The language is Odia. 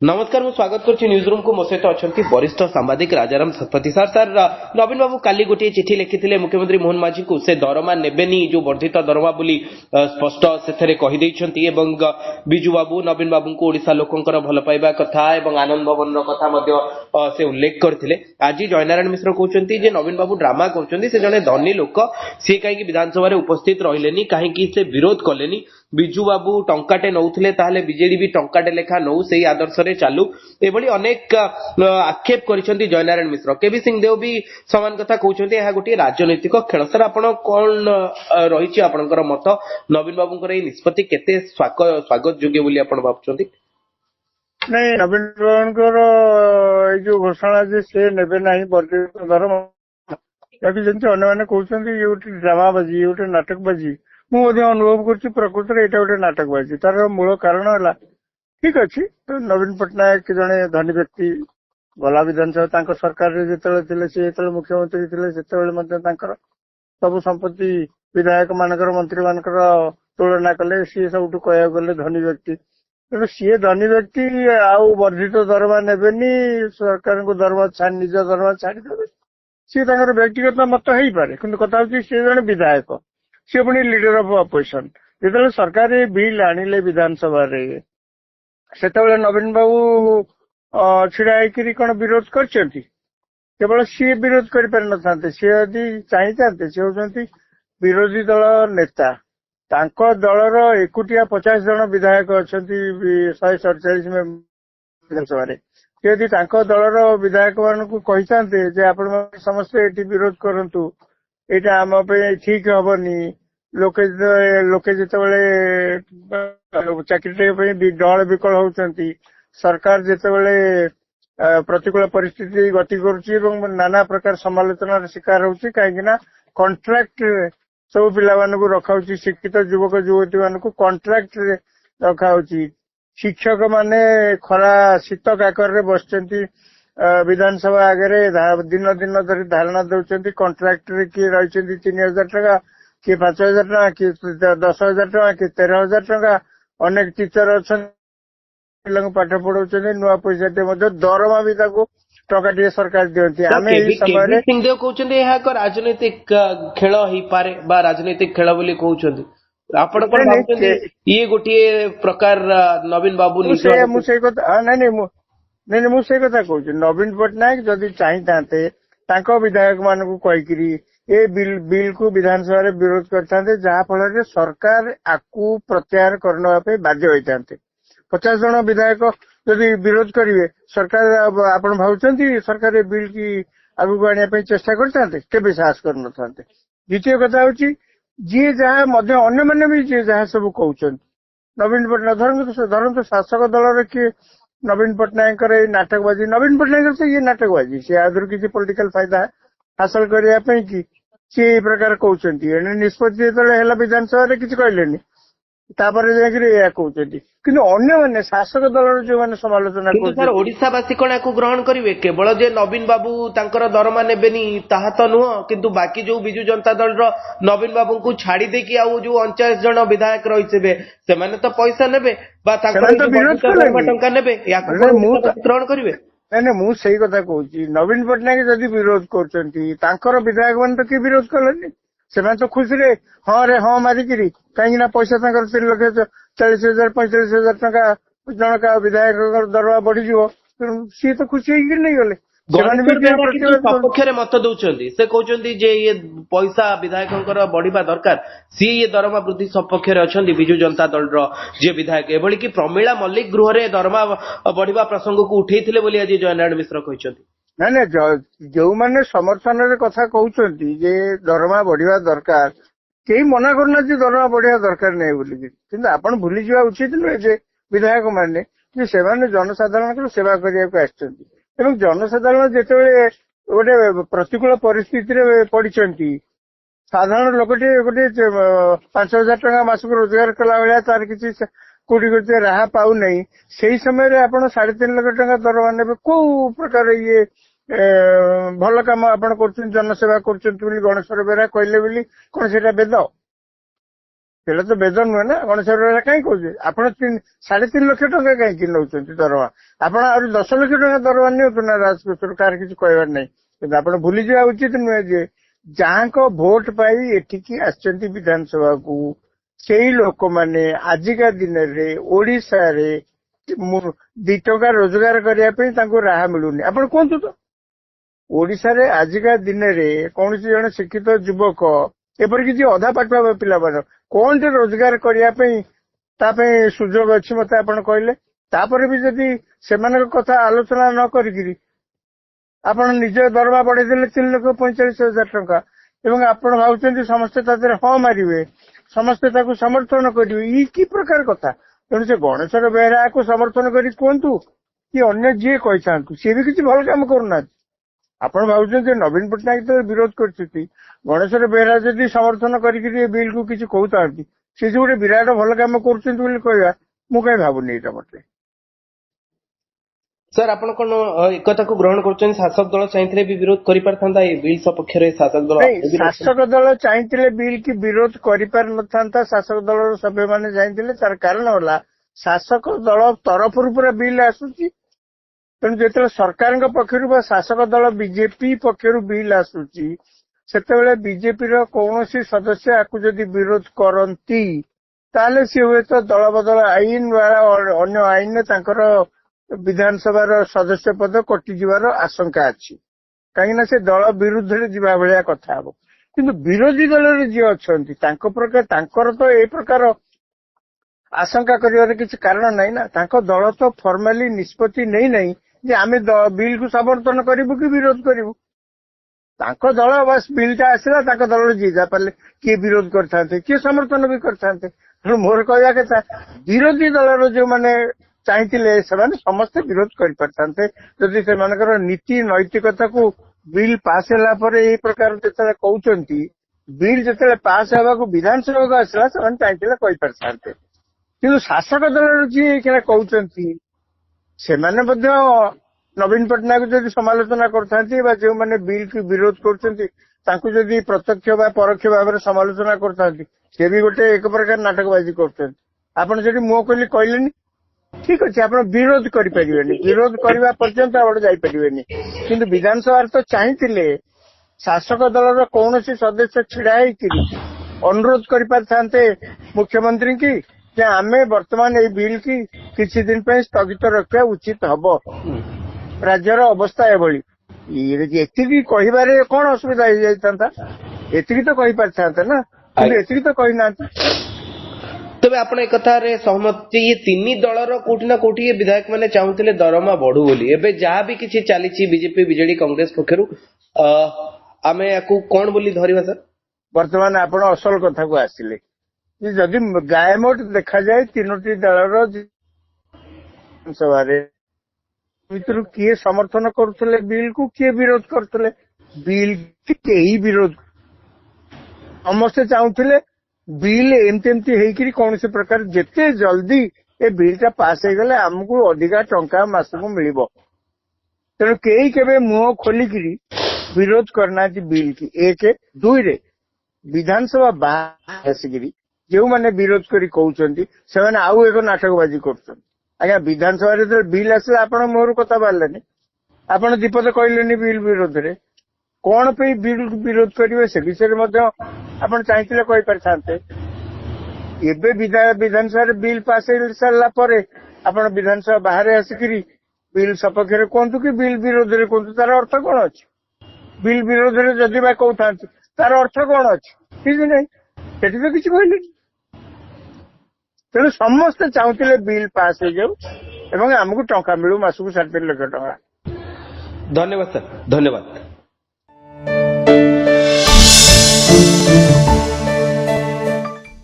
नमस्कार मु स्वागत करुच्ची न्यूज रूम को मो सहित अच्छा वरिष्ठ सांबादिक राजाराम शतपथी सर सर नवीन बाबू काली गोटे चिठी लिखिले मुख्यमंत्री मोहन माझी को से दरमा नेबेनी जो वर्धित दरमा बोली स्पष्ट से कहीदेती बिजू बाबू नवीन बाबू को ओडिशा लोकंकर भल पाइबा कथा एवं आनंद भवन कथा से उल्लेख करते आज जयनारायण मिश्र कहते नवीन बाबू ड्रामा कर जड़े धनी लोक सी कहीं विधानसभा उपस्थित रही कहीं से विरोध कले बिजू बाबू टंकाटे नौले ताहले बीजेडी भी टंकाटे लेखा नौ से आदर्श चालू एभली अनेक आक्षेप करिसेंती जयनारायण मिश्र केबी सिंह देव भी समान कथा कहउछंती यह गोटे राजनैतिक खेल सर आपण कोन रहिछि आपनकर मत नवीन बाबूंकर ए निष्पत्ति केते स्वागत योग्य बोली आपण भाबुछंती नहीं नवीन बाबूंकर ए जो घोषणा जे से नेबे नाही वर्धित धर्म याकि जंती अन्य माने कहउछंती ये गोटे ड्रामाबाजी ये गोटे नाटकबाजी मु अनुभव कर प्रकृति में यहाँ गोटे नाटकबाजी तार मूल कारण है ठीक अच्छी तो नवीन पट्टनायक जड़े धनी व्यक्ति गला विधानसभा सरकार जो मुख्यमंत्री थे सब संपत्ति विधायक मानकर मंत्री मानकर तुलना कले सी सब कह गले धनी व्यक्ति तेणु सी धनी व्यक्ति आउ वर्धित दरमा नेबेनी सरकार को दरमा निज दरमा छाड़ीदे सी व्यक्तिगत मत हो पारे कि कथा हूँ सी जड़े विधायक सी पुणी लीडर ऑफ अपोजिशन जो सरकार बिल आनिले विधानसभा से नवीन बाबू छिड़ा कौन विरोध कर केवल सी विरोध कर सी यदि चाहते सी होती विरोधी दल नेता दलर एकुटिया 50 जन विधायक अच्छा 147 में विधानसभा यदि दलर विधायक मान कहते आपण समस्ते ये विरोध करूँ यहाँ आम ठीक हेनी लोके जितेबाला चाकरी दल विकल होती सरकार जितेबाला प्रतिकूल परिस्थिति गति करुच्ची नाना प्रकार समालोचनार शिकार होती कहीं कंट्राक्ट सब पिला रखा शिक्षित युवक युवती मान कंट्राक्ट रखा शिक्षक माने खरा शीत काकर बस विधानसभा आगे दिन दिन धरी धारणा दौरान कंट्राक्ट किए रही 3000 टका किए 5000 टका किए 10,000 टका किए 13,000 टका अनेक टीचर अच्छा पिला पाठ पढ़ाऊँ नुआ पैसा दरमा भी टका सरकार दिखती सिंहदेव कहते राजनैतिक खेल हो पारे राजनैतिक खेल बोली कहते आपण ये गोटे प्रकार नवीन बाबू नहीं मुझे कथा कहूँ नवीन पट्टनायक जदि चाहते विधायक मान कहीकि ए बिल को विधानसभा विरोध करते जहाँ फल सरकार आपको प्रत्याहार करने बाध्य होते 50 जन विधायक जदि विरोध करेंगे सरकार आपण भावुं सरकार बिल की आगू आने चेष्टा करते साहस कर द्वितीय कथा हूँ जी जहाँ अन्य मैंने भी जी जहाँ सब कहते नवीन पट्टनायक धरत शासक दल किए नवीन पट्टनायक नाटकबाजी नवीन पट्टनायक तो ये नाटकबाजी सी आदर किसी पॉलिटिकल फायदा हासिल करने की सी प्रकार कहते निष्पत्ति जो विधानसभा किसी कहले कहते कि अन्य मैंने शासक दल जो मैंने समालोचना सर ओडिशावासी कौन आपको ग्रहण करेंगे केवल जे नवीन बाबू तांकर दरमा नेबेनी ताहा तो नुह किंतु बाकी जो बिजू जनता दल नवीन बाबू को छाड़ी देकी आउ जो 49 जन विधायक रही से तो पैसा नेबे टंका नेबे ग्रहण करेंगे नहीं मुझे कथा कहूँ नवीन पट्टनायक जदि विरोध कर विधायक मान तो किए विरोध कले से तो खुशी हाँ रे हाँ मारिकी कहीं पैसा 3,40,000 45,000 टका जनका विधायक दरवा बढ़ीज सी तो खुशी नहीं गले सपक्ष मत दौरान से कहते ये पैसा विधायक बढ़िया दरकार सी ये दरमा वृद्धि सपक्ष अच्छा विजु जनता दल जी विधायक एभली कि प्रमीला मल्लिक गृह में दरमा बढ़िया प्रसंग को उठे बोली आज जयनारायण मिश्र कहते ना जो मैंने समर्थन कथा कहते दरमा बढ़िया दरकार कई मना करना दरमा बढ़िया दरकार नहीं बोलिकी कि आप भूली जा उचित नुहे विधायक मैंने जनसाधारण सेवा करने एवं जनसाधारण जिते गोटे प्रतिकूल परिस्थिति पड़ी साधारण लोकटे गोटे 5,000 टका मासक रोजगार कला भाया तार किसी कोटी राह पाऊ नहीं से समय आप 3.5 लाख टका दरमा ने कौ प्रकार ये भल कम आप जनसेवा कर गणेश्वर बेरा कहले कौन से वेद ସେଇଟା ତ ବେଦ ନୁହେଁ ନା। ଗଣେଶ ବେହେରା କାହିଁ କହୁଛି ଆପଣ 3.5 ଲକ୍ଷ ଟଙ୍କା କାହିଁକି ନେଉଛନ୍ତି ଦରମା? ଆପଣ ଆହୁରି 10 ଲକ୍ଷ ଟଙ୍କା ଦରମା ନିଅନ୍ତୁ ନା ରାଜକୋଷରୁ, କାହାର କିଛି କହିବାର ନାହିଁ। କିନ୍ତୁ ଆପଣ ଭୁଲିଯିବା ଉଚିତ ନୁହେଁ ଯେ ଯାହାଙ୍କ ଭୋଟ ପାଇ ଏଠିକି ଆସିଛନ୍ତି ବିଧାନସଭାକୁ, ସେଇ ଲୋକମାନେ ଆଜିକା ଦିନରେ ଓଡିଶାରେ 2 ଟଙ୍କା ରୋଜଗାର କରିବା ପାଇଁ ତାଙ୍କୁ ରାହା ମିଳୁନି। ଆପଣ କୁହନ୍ତୁ ତ, ଓଡିଶାରେ ଆଜିକା ଦିନରେ କୌଣସି ଜଣେ ଶିକ୍ଷିତ ଯୁବକ, ଏପରିକି ଯିଏ ଅଧା ପାଠୁଆ ପିଲାମାନେ, କଣଟେ ରୋଜଗାର କରିବା ପାଇଁ ତା ପାଇଁ ସୁଯୋଗ ଅଛି ମତେ ଆପଣ କହିଲେ? ତାପରେ ବି ଯଦି ସେମାନଙ୍କ କଥା ଆଲୋଚନା ନ କରିକିରି ଆପଣ ନିଜ ଦରମା ବଢେଇଦେଲେ 3,45,000 ଟଙ୍କା, ଏବଂ ଆପଣ ଭାବୁଛନ୍ତି ସମସ୍ତେ ତା ଦେହରେ ହଁ ମାରିବେ, ସମସ୍ତେ ତାକୁ ସମର୍ଥନ କରିବେ, ଇଏ କି ପ୍ରକାର କଥା? ତେଣୁ ସେ ଗଣେଶ ବେହେରାକୁ ସମର୍ଥନ କରି କୁହନ୍ତୁ କି ଅନ୍ୟ ଯିଏ କହିଥାନ୍ତୁ, ସିଏ ବି କିଛି ଭଲ କାମ କରୁନାହାନ୍ତି। ଆପଣ ଭାବୁଛନ୍ତି ନବୀନ ପଟ୍ଟନାୟକ ତ ବିରୋଧ କରିଛନ୍ତି, ଗଣେଶ ବେହେରା ଯଦି ସମର୍ଥନ କରିକି ଏ ବିଲ୍ କୁ କିଛି କହୁଥାନ୍ତି, ସେ ଯେ ଗୋଟେ ବିରାଟ ଭଲ କାମ କରୁଛନ୍ତି ବୋଲି କହିବା, ମୁଁ କାହିଁ ଭାବୁନି ଏଇଟା ମତେ। ସାର୍ ଆପଣ କଣ ଏକଥାକୁ ଗ୍ରହଣ କରୁଛନ୍ତି ଶାସକ ଦଳ ଚାହିଁଥିଲେ ବି ବିରୋଧ କରିପାରିଥାନ୍ତା ଏଇ ବିଲ୍ ସପକ୍ଷରେ? ଶାସକ ଦଳ ନାଇଁ, ଶାସକ ଦଳ ଚାହିଁଥିଲେ ବିଲ୍ କି ବିରୋଧ କରିପାରିନଥାନ୍ତା, ଶାସକ ଦଳର ସଭ୍ୟମାନେ ଚାହିଁଥିଲେ। ତାର କାରଣ ହେଲା ଶାସକ ଦଳ ତରଫରୁ ପୁରା ବିଲ୍ ଆସୁଛି। ତେଣୁ ଯେତେବେଳେ ସରକାରଙ୍କ ପକ୍ଷରୁ ବା ଶାସକ ଦଳ ବିଜେପି ପକ୍ଷରୁ ବିଲ୍ ଆସୁଛି, ସେତେବେଳେ ବିଜେପିର କୌଣସି ସଦସ୍ୟ ଆକୁ ଯଦି ବିରୋଧ କରନ୍ତି, ତାହେଲେ ସିଏ ହୁଏତ ଦଳ ବଦଳ ଆଇନ ବା ଅନ୍ୟ ଆଇନରେ ତାଙ୍କର ବିଧାନସଭାର ସଦସ୍ୟ ପଦ କଟିଯିବାର ଆଶଙ୍କା ଅଛି। କାହିଁକି ନା ସେ ଦଳ ବିରୁଦ୍ଧରେ ଯିବା ଭଳିଆ କଥା ହବ। କିନ୍ତୁ ବିରୋଧୀ ଦଳରେ ଯିଏ ଅଛନ୍ତି ତାଙ୍କର ତ ଏ ପ୍ରକାର ଆଶଙ୍କା କରିବାର କିଛି କାରଣ ନାହିଁ ନା। ତାଙ୍କ ଦଳ ତ ଫର୍ମାଲି ନିଷ୍ପତ୍ତି ନେଇନାହିଁ ଯେ ଆମେ ବିଲ୍ କୁ ସମର୍ଥନ କରିବୁ କି ବିରୋଧ କରିବୁ। ତାଙ୍କ ଦଳ ବାସ୍ ବିଲ୍ ଟା ଆସିଲା, ତାଙ୍କ ଦଳର ଯିଏ ଯାହା ପାରିଲେ କିଏ ବିରୋଧ କରିଥାନ୍ତେ, କିଏ ସମର୍ଥନ ବି କରିଥାନ୍ତେ। ତେଣୁ ମୋର କହିବା କଥା, ବିରୋଧୀ ଦଳର ଯୋଉମାନେ ଚାହିଁଥିଲେ ସେମାନେ ସମସ୍ତେ ବିରୋଧ କରିପାରିଥାନ୍ତେ ଯଦି ସେମାନଙ୍କର ନୀତି ନୈତିକତାକୁ ବିଲ୍ ପାସ୍ ହେଲା ପରେ ଏଇ ପ୍ରକାର ଯେତେବେଳେ କହୁଛନ୍ତି, ବିଲ୍ ଯେତେବେଳେ ପାସ୍ ହେବାକୁ ବିଧାନସଭାକୁ ଆସିଲା ସେମାନେ ଚାହିଁଥିଲେ କହିପାରିଥାନ୍ତେ। କିନ୍ତୁ ଶାସକ ଦଳର ଯିଏ ଏଇଟା କହୁଛନ୍ତି, ସେମାନେ ମଧ୍ୟ ନବୀନ ପଟ୍ଟନାୟକ ଯଦି ସମାଲୋଚନା କରୁଥାନ୍ତି ବା ଯେଉଁମାନେ ବିଲ୍ କୁ ବିରୋଧ କରୁଛନ୍ତି ତାଙ୍କୁ ଯଦି ପ୍ରତ୍ୟକ୍ଷ ବା ପରୋକ୍ଷ ଭାବରେ ସମାଲୋଚନା କରୁଥାନ୍ତି, ସେ ବି ଗୋଟେ ଏକ ପ୍ରକାର ନାଟକବାଜି କରୁଛନ୍ତି। ଆପଣ ଯଦି ମୁହଁ ଖୋଲି କହିଲେନି, ଠିକ ଅଛି, ଆପଣ ବିରୋଧ କରିପାରିବେନି, ବିରୋଧ କରିବା ପର୍ଯ୍ୟନ୍ତ ଆପଣ ଯାଇପାରିବେନି। କିନ୍ତୁ ବିଧାନସଭାରେ ତ ଚାହିଁଥିଲେ ଶାସକ ଦଳର କୌଣସି ସଦସ୍ୟ ଛିଡା ହେଇକିରି ଅନୁରୋଧ କରିପାରିଥାନ୍ତେ ମୁଖ୍ୟମନ୍ତ୍ରୀ କି ଯେ ଆମେ ବର୍ତ୍ତମାନ ଏଇ ବିଲ୍ କି କିଛି ଦିନ ପାଇଁ ସ୍ଥଗିତ ରଖିବା ଉଚିତ ହବ, ରାଜ୍ୟର ଅବସ୍ଥା ଏଭଳି। ଏତିକି କହିବାରେ କଣ ଅସୁବିଧା ହେଇଯାଇଥାନ୍ତା? ଏତିକି ତ କହିପାରିଥାନ୍ତେ ନା, କିନ୍ତୁ ଏତିକି ତ କହିନାହାନ୍ତି। ତେବେ ଆପଣ ଏକଥାରେ ସହମତି, 3 ଦଳର କୋଉଠି ନା କୋଉଠି ବିଧାୟକ ମାନେ ଚାହୁଁଥିଲେ ଦରମା ବଢୁ ବୋଲି। ଏବେ ଯାହା ବି କିଛି ଚାଲିଛି ବିଜେପି ବିଜେଡି କଂଗ୍ରେସ ପକ୍ଷରୁ, ଆମେ ୟାକୁ କଣ ବୋଲି ଧରିବା ସାର୍? ବର୍ତ୍ତମାନ ଆପଣ ଅସଲ କଥାକୁ ଆସିଲେ। ଯଦି ଗାୟମୋଟ ଦେଖାଯାଏ 3ଟି ଦଳର ସଭାରେ ଭିତରୁ କିଏ ସମର୍ଥନ କରୁଥିଲେ ବିଲ୍ କୁ, କିଏ ବିରୋଧ କରୁଥିଲେ ବିଲ୍? କେହି ବିରୋଧ, ସମସ୍ତେ ଚାହୁଁଥିଲେ ବିଲ୍ ଏମିତି ହେଇକିରି କୌଣସି ପ୍ରକାର ଯେତେ ଜଲ୍ଦି ଏ ବିଲ୍ ଟା ପାସ୍ ହେଇଗଲେ ଆମକୁ ଅଧିକା ଟଙ୍କା ମାସକୁ ମିଳିବ। ତେଣୁ କେହି କେବେ ମୁହଁ ଖୋଲିକିରି ବିରୋଧ କରିନାହାନ୍ତି ବିଲ୍ କି। 1 2ରେ ବିଧାନସଭା ବାହାରେ ଆସିକିରି ଯେଉଁମାନେ ବିରୋଧ କରି କହୁଛନ୍ତି ସେମାନେ ଆଉ ଏକ ନାଟକବାଜି କରୁଛନ୍ତି। ଆଜ୍ଞା, ବିଧାନସଭାରେ ଯେତେବେଳେ ବିଲ୍ ଆସିଲା ଆପଣ ମୋହରୁ କଥା ବାହାରିଲାନି, ଆପଣ ଦୀପଦ କହିଲେନି ବିଲ୍ ବିରୋଧରେ। କଣ ପାଇଁ ବିଲ୍ ବିରୋଧ କରିବେ ସେ ବିଷୟରେ ମଧ୍ୟ ଆପଣ ଚାହିଁଥିଲେ କହିପାରିଥାନ୍ତେ। ଏବେ ବିଧାନସଭାରେ ବିଲ୍ ପାସ୍ ହେଇ ସାରିଲା ପରେ ଆପଣ ବିଧାନସଭା ବାହାରେ ଆସିକିରି ବିଲ୍ ସପକ୍ଷରେ କୁହନ୍ତୁ କି ବିଲ୍ ବିରୋଧରେ କୁହନ୍ତୁ, ତାର ଅର୍ଥ କଣ ଅଛି? ବିଲ୍ ବିରୋଧରେ ଯଦି ବା କହୁଥାନ୍ତି ତାର ଅର୍ଥ କଣ ଅଛି? କିଛି ନାହିଁ, ସେଠି ତ କିଛି କହିଲେନି। ତେଣୁ ସମସ୍ତେ ଚାହୁଁଥିଲେ ବିଲ୍ ପାସ୍ ହେଇଯାଉ ଏବଂ ଆମକୁ ଟଙ୍କା ମିଳୁ ମାସକୁ 3.5 ଲକ୍ଷ ଟଙ୍କା। ଧନ୍ୟବାଦ ସାର୍, ଧନ୍ୟବାଦ।